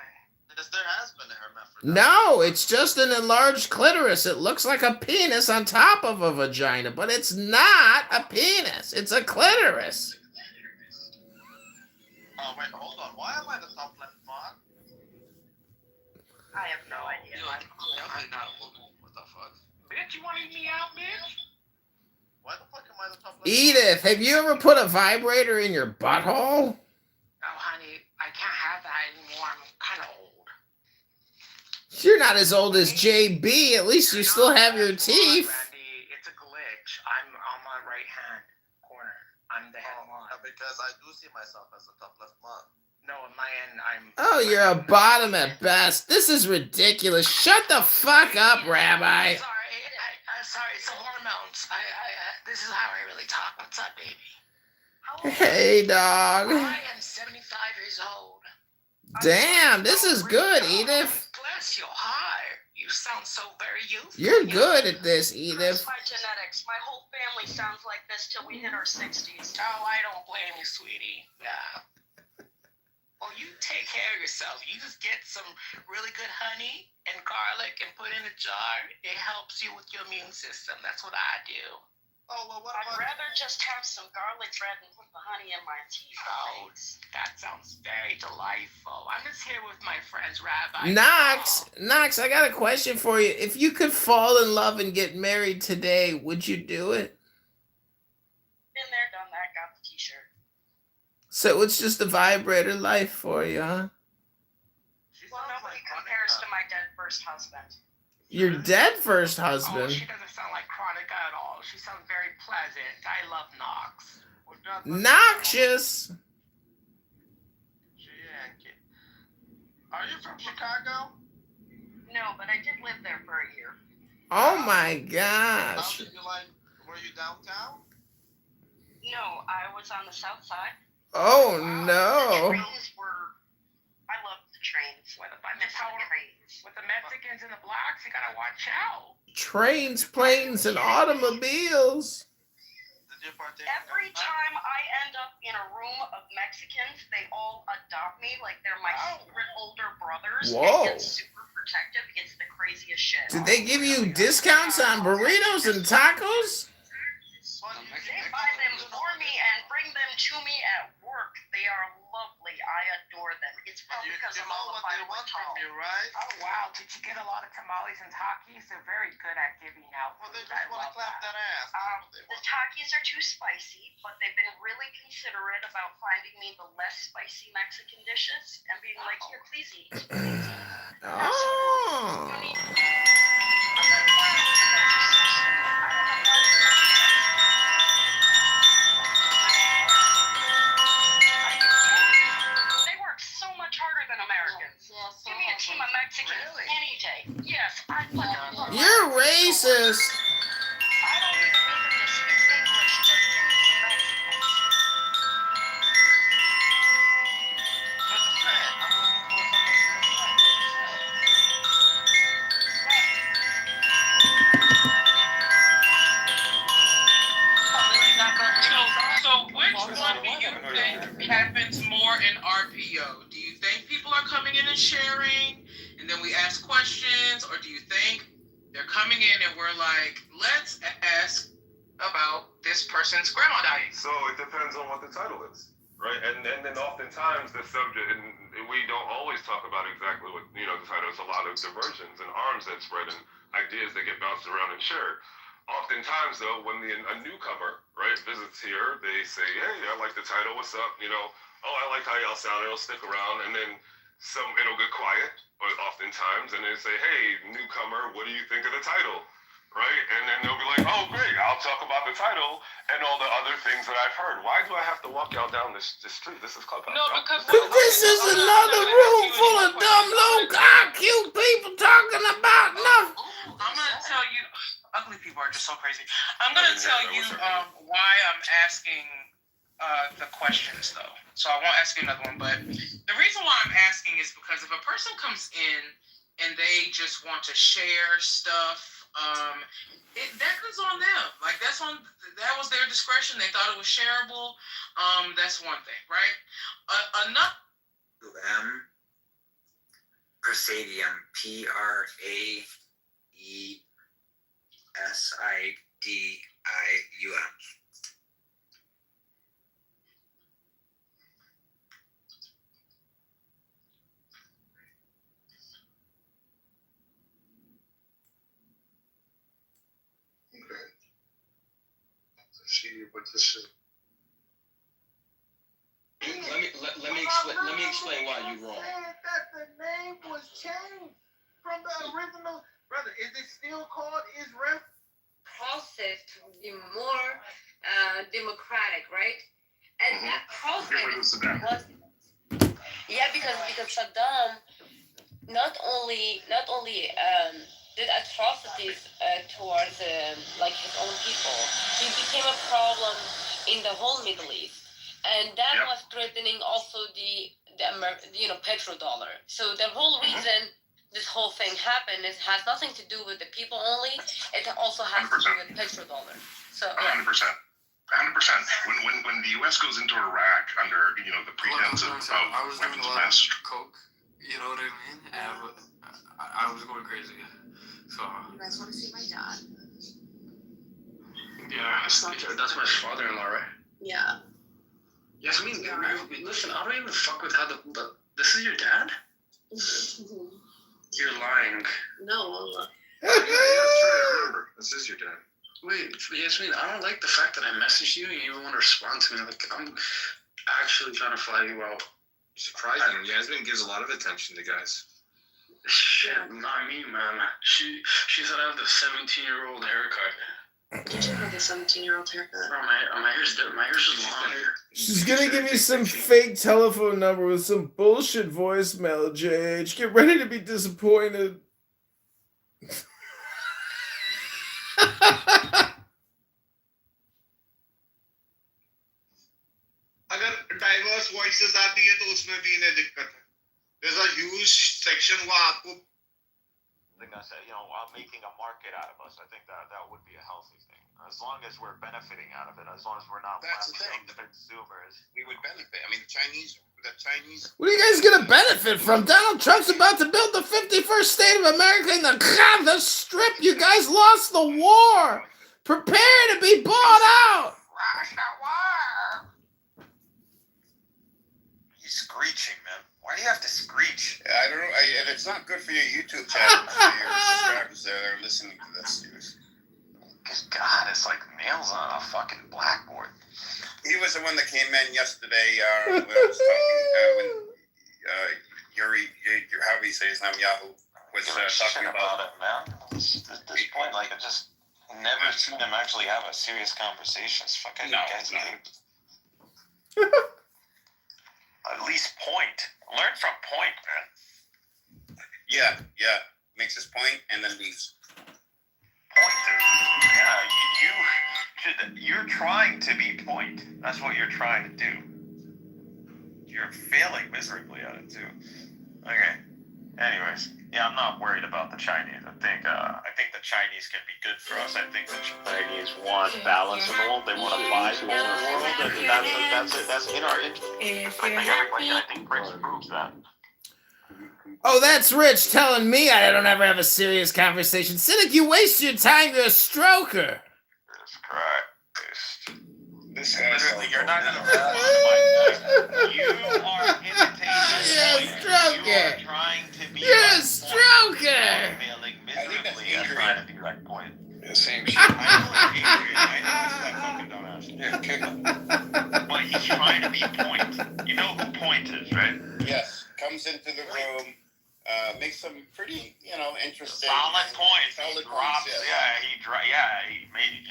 Speaker 2: Yes, there has been a hermaphrodite.
Speaker 14: No, it's just an enlarged clitoris. It looks like a penis on top of a vagina, but it's not a penis. It's a clitoris.
Speaker 2: Oh, wait, hold on. Why am I the top left mod?
Speaker 10: I have no idea.
Speaker 6: Definitely not a woman. What the fuck?
Speaker 15: Bitch, you want to eat me out, bitch?
Speaker 2: Why the fuck am I the top left?
Speaker 14: Edith, have you ever put a vibrator in your butthole?
Speaker 15: Oh, honey, I can't have that anymore. I'm kind of old.
Speaker 14: You're not as old as JB. At least you still have your teeth.
Speaker 15: Randy, it's a glitch. I'm on my right hand corner. I'm the head of mine.
Speaker 2: Because I do see myself as a top left mod.
Speaker 15: No, on my end, I'm.
Speaker 14: Oh, you're a bottom at best. This is ridiculous. Shut the fuck up, Rabbi.
Speaker 15: Sorry, it's the hormones. This is how I really talk. What's up, baby?
Speaker 14: Hey, dog.
Speaker 15: I am 75 years old.
Speaker 14: Damn, this is good, Edith.
Speaker 15: Bless you. Hi. You sound so very youthful.
Speaker 14: You're good at this, Edith.
Speaker 10: My genetics. My whole family sounds like this till we hit our 60s.
Speaker 15: Oh, I don't blame you, sweetie. Yeah. Well, you take care of yourself. You just get some really good honey and garlic and put in a jar. It helps you with your immune system. That's what I do.
Speaker 2: Oh, well, what
Speaker 10: I'd
Speaker 2: about...
Speaker 10: rather just have some garlic bread and put the honey in my tea.
Speaker 15: Oh, that sounds very delightful. I'm just here with my friends, Rabbi.
Speaker 14: Knox, I got a question for you. If you could fall in love and get married today, would you do it?
Speaker 10: Been there, done that, got the t-shirt.
Speaker 14: So it's just a vibrator life for you, huh?
Speaker 10: Well, nobody compares to my dead first husband.
Speaker 14: Your dead first
Speaker 15: Oh,
Speaker 14: husband?
Speaker 15: she doesn't sound like Chronica at all. She sounds very pleasant. I love Knox.
Speaker 14: Noxious.
Speaker 2: Are you from Chicago?
Speaker 10: No, but I did live there for a year.
Speaker 14: Oh my
Speaker 2: How
Speaker 14: gosh.
Speaker 2: did you like... Were you downtown?
Speaker 10: No, I was on the south side.
Speaker 14: Oh
Speaker 10: The
Speaker 14: no.
Speaker 10: trains were... I love the trains.
Speaker 15: With the Mexicans and the blacks, you gotta watch out.
Speaker 14: Trains, planes, and automobiles.
Speaker 10: Every time I end up in a room of Mexicans, they all adopt me like they're my secret older brothers.
Speaker 14: Whoa.
Speaker 10: And get super protective. It's the craziest shit.
Speaker 14: Did they give you discounts on burritos and tacos?
Speaker 10: They buy them for me and bring them to me at work. They are lovely. I adore them. It's probably because I'm all
Speaker 2: what they want from you, right?
Speaker 15: Oh, wow. Did you get a lot of tamales and Takis? They're very good at giving out.
Speaker 2: Well, they just want to clap that ass.
Speaker 10: The Takis are too spicy, but they've been really considerate about finding me the less spicy Mexican dishes and being like, here, please eat.
Speaker 14: Oh.
Speaker 10: They work so much harder than Americans. Give me a team of Mexicans any day. Yes, I love
Speaker 14: You're racist.
Speaker 10: I don't even need them to speak English. Just give me some Mexicans.
Speaker 8: So which one do you think happens more in RPO? Do you think people are coming in and sharing, and then we ask questions, or do you think they're coming in and we're like, let's ask about this person's grandma dying?
Speaker 17: So it depends on what the title is, right? And then oftentimes the subject, and we don't always talk about exactly what, the title. There's a lot of diversions and arms that spread and ideas that get bounced around and shared. Oftentimes, though, when a newcomer, right, visits here, they say, hey, I like the title, what's up, oh, I like how y'all sound, it'll stick around, and then it'll get quiet, or oftentimes, and they say, hey, newcomer, what do you think of the title, right? And then they'll be like, oh, great, I'll talk about the title and all the other things that I've heard. Why do I have to walk y'all down this street? This is Clubhouse.
Speaker 8: No, because
Speaker 14: this is another room full of dumb, low, cute people talking about nothing.
Speaker 8: I'm gonna tell you, ugly people are just so crazy. I'm gonna tell you why I'm asking the questions though. So I won't ask you another one, but the reason why I'm asking is because if a person comes in and they just want to share stuff, that is on them. Like that was their discretion. They thought it was shareable. That's one thing, right? Another.
Speaker 18: Presidium, Presidium.
Speaker 12: But this is.
Speaker 11: Let me explain why you're wrong.
Speaker 2: That the name was changed from the original. Brother, is it still called Israel?
Speaker 19: Process to be more
Speaker 10: democratic, right? And that process was because Saddam not only did atrocities towards like his own people, he became a problem in the whole Middle East, and that was threatening also the petrodollar. So the whole reason this whole thing happened has nothing to do with the people only. It also has 100%. To do with petrodollar. So
Speaker 19: 100%. 100%. When the U.S. goes into Iraq under the pretense of weapons of mass
Speaker 16: coke, you know what I mean? And I was going crazy. So
Speaker 10: you guys want to see my dad?
Speaker 16: Yeah, that's my father-in-law, right?
Speaker 10: Yeah.
Speaker 16: Yes, I mean, listen, I don't even fuck with how the this is your dad? You're lying.
Speaker 10: No.
Speaker 16: Yeah, that's right, I remember. This is your dad. Wait, Yasmin, I don't like the fact that I messaged you and you even want to respond to me. Like, I'm actually trying to fly you out.
Speaker 6: Surprising. Yasmin gives a lot of attention to guys.
Speaker 16: Shit, not me, man. She said I have the 17-year-old haircut.
Speaker 10: Did you have the 17-year-old haircut?
Speaker 16: Oh, my hair's just long.
Speaker 14: She's gonna give me some fake telephone number with some bullshit voicemail, JH. Get ready to be disappointed.
Speaker 2: अगर diverse voices आती है तो उसमें भी इन्हें दिक्कत है. There's a huge section वो आपको.
Speaker 20: Like I said, I'm making a market out of us. I think that would be a healthy thing. As long as we're benefiting out of it, as long as we're not blasting the consumers.
Speaker 7: We would benefit. I mean, the Chinese.
Speaker 14: What are you guys gonna benefit from? Donald Trump's about to build the 51st state of America in the Strip. You guys lost the war. Prepare to be bought out.
Speaker 6: He's screeching, man. Why do you have to screech?
Speaker 7: I don't know. If it's not good for your YouTube channel, for your subscribers that are listening to this,
Speaker 20: God, it's like nails on a fucking blackboard.
Speaker 7: He was the one that came in yesterday when I was talking, when Yuri, how do you say his name, Yahoo, was talking about
Speaker 20: it, man. At this point, like, I just never seen him actually have a serious conversation. Fucking guys at least point. Learn from point, man.
Speaker 7: Yeah. Makes his point and then leaves.
Speaker 20: You're trying to be point. That's what you're trying to do. You're failing miserably at it too. Okay. Anyways, I'm not worried about the Chinese. I think the Chinese can be good for us. I think the Chinese want balance in the world. They want to buy more in the world. That's in our interest. I think BRICS proves that.
Speaker 14: Oh, that's Rich telling me I don't ever have a serious conversation. Cynic, you waste your time. You're a stroker.
Speaker 20: That's correct.
Speaker 7: This
Speaker 20: literally, you're not going to respond to my point. You are imitating.
Speaker 14: You're a stroker.
Speaker 20: You are trying to be.
Speaker 14: You're a stroker.
Speaker 20: You're failing miserably at trying to be right point.
Speaker 7: Yeah, same shit.
Speaker 20: I know it's that fucking dumbass.
Speaker 7: Yeah, kick him.
Speaker 20: But he's trying to be point. You know who point is, right?
Speaker 7: Yes, comes into the room. Makes some pretty, interesting.
Speaker 20: Solid points.
Speaker 7: Solid
Speaker 20: drops.
Speaker 7: points,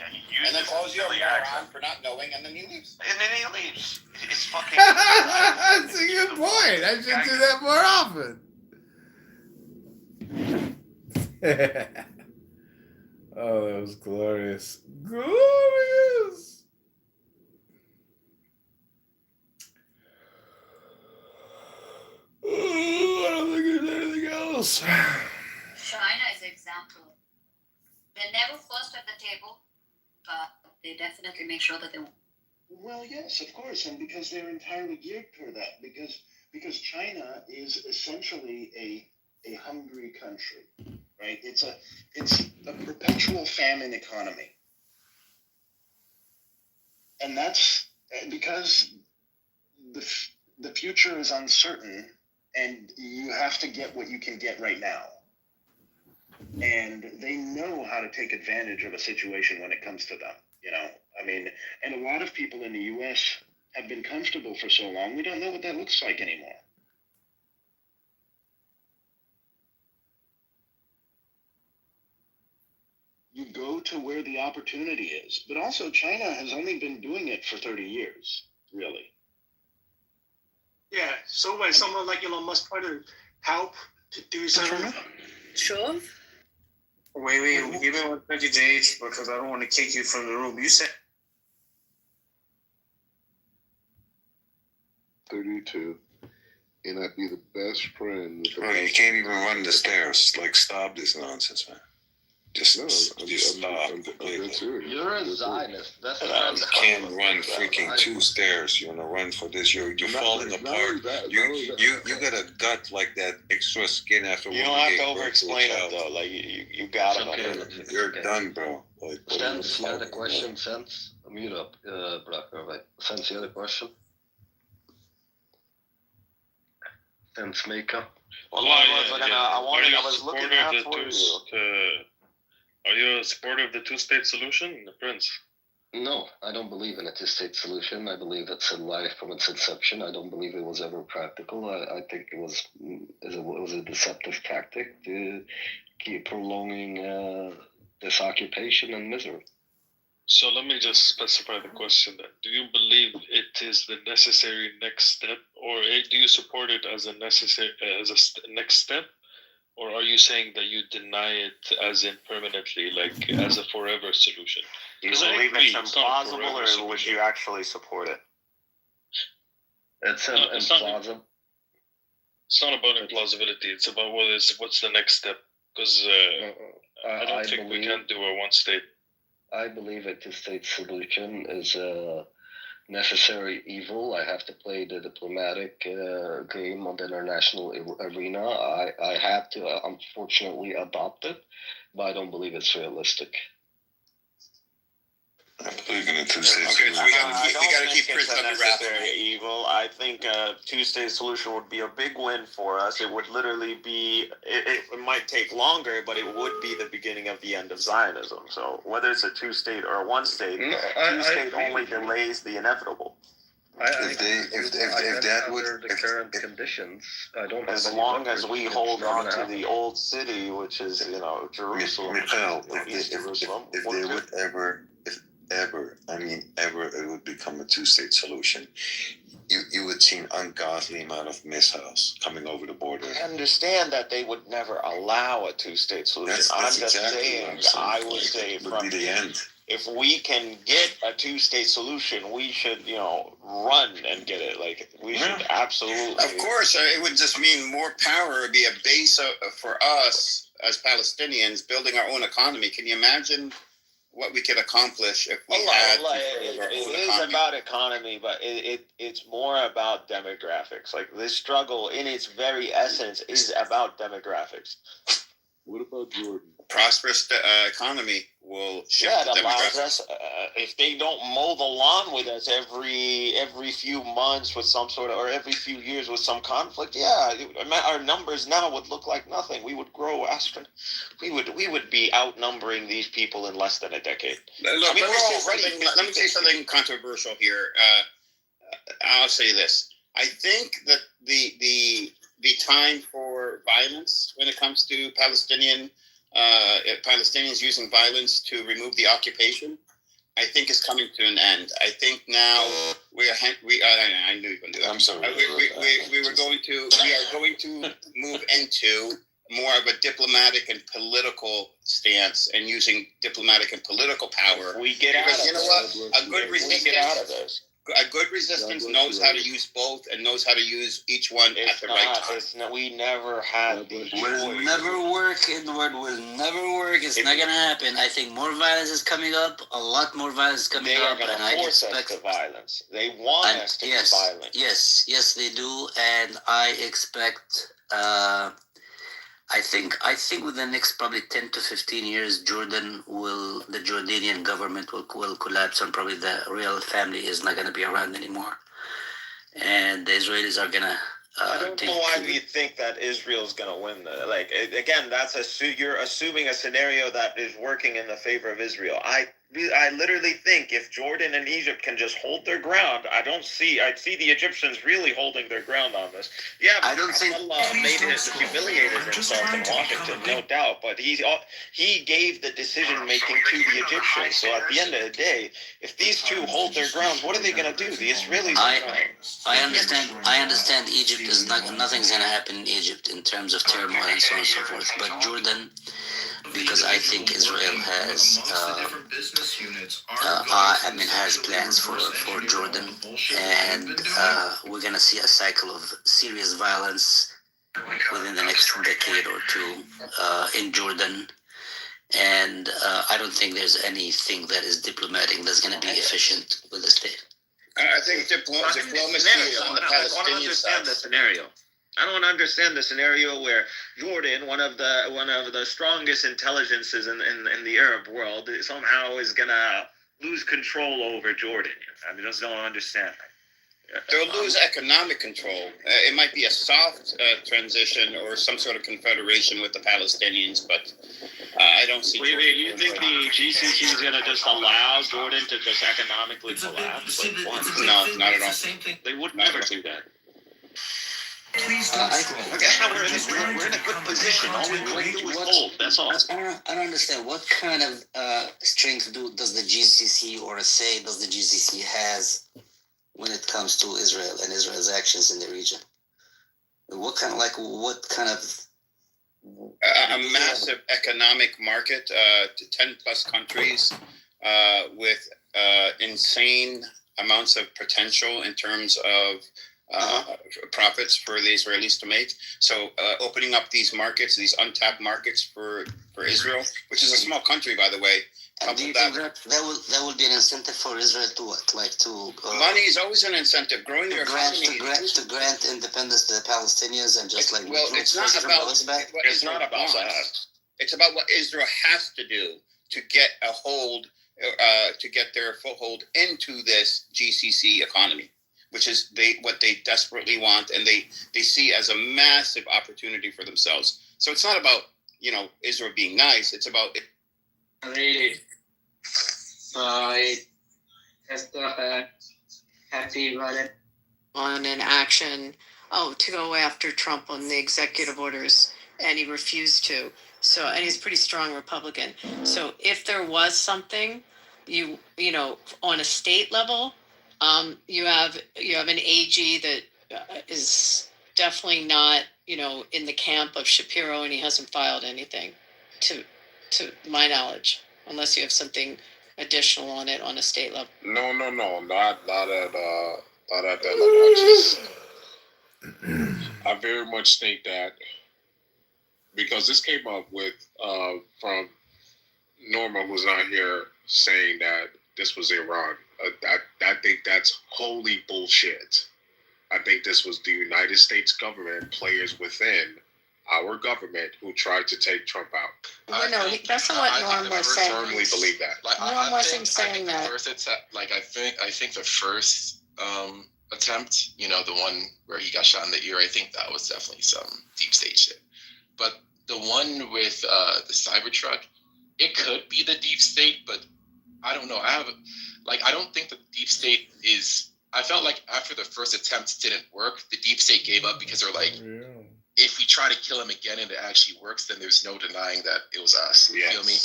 Speaker 20: He uses.
Speaker 7: And then calls you a moron for not knowing, and then he leaves.
Speaker 20: And then he leaves. It's fucking.
Speaker 14: That's a good point. I should do that more often. Oh, that was glorious. Glorious. I don't think there's anything else.
Speaker 10: China is an example. They're never first at the table, but they definitely make sure that they won't.
Speaker 21: Well, yes, of course, and because they're entirely geared for that, because China is essentially a hungry country, right? It's a perpetual famine economy, and that's because the future is uncertain, and you have to get what you can get right now. And they know how to take advantage of a situation when it comes to them, and a lot of people in the U.S. have been comfortable for so long, we don't know what that looks like anymore. You go to where the opportunity is. But also, China has only been doing it for 30 years, really.
Speaker 3: Yeah, so when someone like Elon Musk try to help to do something.
Speaker 22: Sure.
Speaker 3: Wait, give me 20 days because I don't want to kick you from the room. You said
Speaker 12: 32, and I'd be the best friend with the
Speaker 6: Bro, you can't even run the stairs. Like, stop this nonsense, man. Just stop completely.
Speaker 5: You're a Zionist. That's
Speaker 6: You can't run freaking 2 stairs. You wanna run for this? You're falling apart. You got a gut like that extra skin after
Speaker 4: You
Speaker 6: one
Speaker 4: don't have
Speaker 6: gave
Speaker 4: to
Speaker 6: birth to a
Speaker 4: over-explain it
Speaker 6: child.
Speaker 4: though. Like you got it.
Speaker 6: You're done, bro. Like, what are you
Speaker 5: Sense, you had a
Speaker 6: talking
Speaker 5: question,
Speaker 6: about?
Speaker 5: Sense? Mute up, Brock, Sense, you had a question? Sense maker?
Speaker 4: Well, I was looking out for you.
Speaker 23: Are you a supporter of the two-state solution, Prince?
Speaker 5: No, I don't believe in a two-state solution. I believe it's a lie from its inception. I don't believe it was ever practical. I think it was a deceptive tactic to keep prolonging this occupation and misery.
Speaker 23: So let me just specify the question then. Do you believe it is the necessary next step, or do you support it as a next step? Or are you saying that you deny it as in permanently, like as a forever solution?
Speaker 4: Do you believe it's implausible, or would you actually support it?
Speaker 5: It's implausible.
Speaker 23: It's not about implausibility. It's about what's the next step. Because I don't think we can do a one state.
Speaker 5: I believe a two-state solution is a necessary evil. I have to play the diplomatic game on the international arena. I have to, unfortunately, adopt it, but I don't believe it's realistic.
Speaker 6: I believe in a two-state
Speaker 2: Okay,
Speaker 6: solution.
Speaker 2: we gotta keep Prince under wraps.
Speaker 4: Evil. I think a two-state solution would be a big win for us. It would literally be. It might take longer, but it would be the beginning of the end of Zionism. So whether it's a two-state or a one-state, two-state only delays the inevitable.
Speaker 5: If that were the current conditions, I don't.
Speaker 4: As long as we hold on to the old city, which is Jerusalem.
Speaker 6: Mikhail, if they would ever, it would become a two-state solution, you would see an ungodly amount of missiles coming over the border.
Speaker 4: I understand that they would never allow a two-state solution.
Speaker 6: That's
Speaker 4: I'm just
Speaker 6: exactly
Speaker 4: saying, I would say
Speaker 6: it would be the end.
Speaker 4: If we can get a two-state solution, we should, run and get it. Like, we should absolutely.
Speaker 7: Of course, it would just mean more power. It would be a base for us as Palestinians building our own economy. Can you imagine what we could accomplish if we had
Speaker 4: it is about economy, but it's more about demographics. Like, this struggle in its very essence is about demographics.
Speaker 12: What about Jordan?
Speaker 7: Prosperous economy will shift
Speaker 4: it
Speaker 7: the
Speaker 4: allows
Speaker 7: demographics.
Speaker 4: us, if they don't mow the lawn with us every few months with some sort of, or every few years with some conflict, our numbers now would look like nothing. We would grow we would be outnumbering these people in less than a decade.
Speaker 7: Look, let me say something controversial here. I'll say this. I think that the time for violence when it comes to Palestinians using violence to remove the occupation, I think is coming to an end. I think now I knew you were going to do that.
Speaker 6: I'm sorry.
Speaker 7: We are going to move into more of a diplomatic and political stance and using diplomatic and political power.
Speaker 4: We get out of
Speaker 7: because you know what? A good resistance. A good resistance knows how to use both and knows how to use each one at the right time.
Speaker 4: We never had the
Speaker 22: Will never work, Edward. Will never work. It's not gonna happen. I think more violence is coming up. A lot more violence is coming up,
Speaker 4: and I expect us to violence. They want us to be violent.
Speaker 22: Yes, they do, and I expect. I think within the next probably 10 to 15 years, the Jordanian government will collapse, and probably the royal family is not going to be around anymore, and the Israelis are going to.
Speaker 4: I don't know why we think that Israel's going to win. Again, you're assuming a scenario that is working in the favor of Israel.
Speaker 2: I literally think if Jordan and Egypt can just hold their ground, I see the Egyptians really holding their ground on this. Yeah,
Speaker 22: I don't think
Speaker 2: Allah humiliated himself in Washington, no doubt, but he gave the decision making to the Egyptians. So at the end of the day, if these two hold their ground, what are they going to do? The Israelis.
Speaker 22: I understand Egypt is nothing's going to happen in Egypt in terms of turmoil and so on and so forth. But Jordan, because I think Israel has has plans for Jordan, and we're going to see a cycle of serious violence within the next decade or two in Jordan. And I don't think there's anything that is diplomatic that's going to be efficient with the state.
Speaker 7: I think diplomacy on the Palestinian side.
Speaker 2: I don't understand the scenario where Jordan, one of the strongest intelligences in the Arab world, somehow is gonna lose control over Jordan. I just don't understand that.
Speaker 7: They'll lose economic control. It might be a soft transition or some sort of confederation with the Palestinians, but I don't see.
Speaker 2: Wait, you think the GCC is going to just allow Jordan to just economically collapse?
Speaker 7: No, not at all.
Speaker 2: They would never do that.
Speaker 22: Please don't
Speaker 2: we're in a good position. All we do is hold. That's all.
Speaker 22: I don't understand what kind of strength does the GCC or say does the GCC has when it comes to Israel and Israel's actions in the region? What kind of
Speaker 7: a massive economic market to 10 plus countries with insane amounts of potential in terms of profits for the Israelis to make. So opening up these markets, these untapped markets for Israel, which is a small country, by the way.
Speaker 22: Do you think that will be an incentive for Israel to what? Like to
Speaker 7: money is always an incentive. Growing your economy
Speaker 22: to grant independence to the Palestinians and just
Speaker 7: it's not about that. It's about what Israel has to do to get a hold, to get their foothold into this GCC economy, which is what they desperately want, and they see as a massive opportunity for themselves. So it's not about Israel being nice. It's about
Speaker 1: happy about it. On an action, to go after Trump on the executive orders, and he refused to. So, and he's a pretty strong Republican. So, if there was something, you know, on a state level, you have an AG that is definitely not, in the camp of Shapiro, and he hasn't filed anything, to my knowledge, unless you have something additional on it on a state level.
Speaker 12: No, not at that level. I very much think that because this came up with from Norma, who's not here, saying that this was Iran. I think that's wholly bullshit. I think this was the United States government, players within our government who tried to take Trump out.
Speaker 1: Well, no, that's not what Norm was saying.
Speaker 12: I firmly believe that.
Speaker 1: Norm wasn't saying that.
Speaker 9: I think the first attempt, the one where he got shot in the ear, I think that was definitely some deep state shit. But the one with the Cybertruck, it could be the deep state, but I don't know. I don't think the deep state is. I felt like after the first attempt didn't work, the deep state gave up because they're like, if we try to kill him again and it actually works, then there's no denying that it was us. You feel me?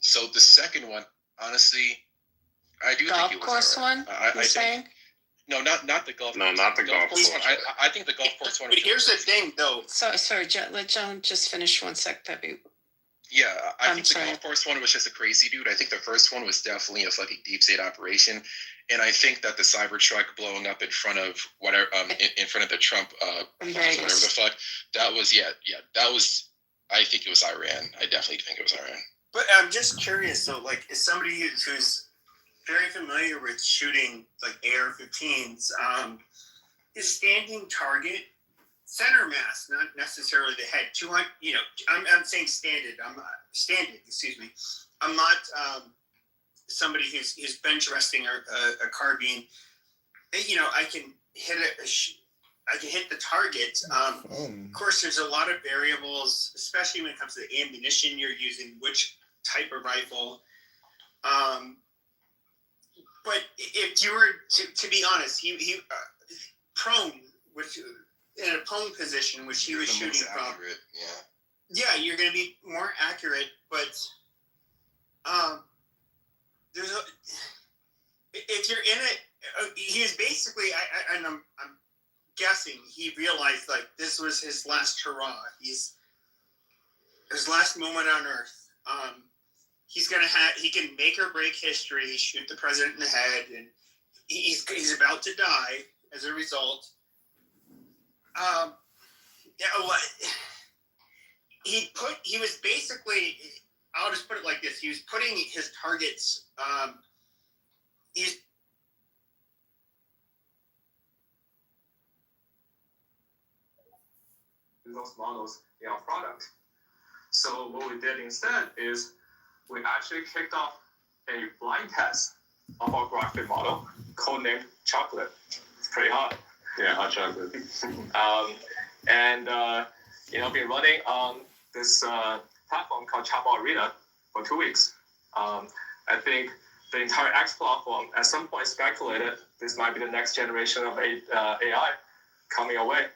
Speaker 9: So the second one, honestly, I do think it was
Speaker 1: course one. You're saying?
Speaker 9: No, not the golf.
Speaker 12: No, not the golf course one.
Speaker 9: I think the golf course one.
Speaker 7: But here's the thing, though.
Speaker 1: Sorry, let John just finish 1 sec, Pepe.
Speaker 9: Yeah, I think the golf course one was just a crazy dude. I think the first one was definitely a fucking deep state operation, and I think that the Cybertruck blowing up in front of whatever, in front of the Trump, whatever the fuck, that was. I think it was Iran. I definitely think it was Iran.
Speaker 13: But I'm just curious. So, as somebody who's very familiar with shooting AR-15s, is standing target center mass, not necessarily the head. 200. I'm saying standard. Excuse me. I'm not somebody who's bench resting a carbine. I can hit I can hit the target. Of course, there's a lot of variables, especially when it comes to the ammunition you're using, which type of rifle. But if you were to be honest, he prone, which in a prone position, which he was shooting from.
Speaker 9: Accurate, yeah.
Speaker 13: Yeah, you're going to be more accurate, but there's a, if you're in it, he was basically, and I'm guessing he realized like this was his last hurrah. His last moment on Earth. He can make or break history, shoot the president in the head, and he's about to die as a result. He was basically, I'll just put it like this, he was putting his targets,
Speaker 2: those models in our product. So what we did instead is we actually kicked off a blind test of our graphic model codenamed Chocolate. It's pretty hot. Yeah, hot chocolate. Been running on this platform called Chatbot Arena for 2 weeks. I think the entire X platform at some point speculated this might be the next generation of AI coming our way.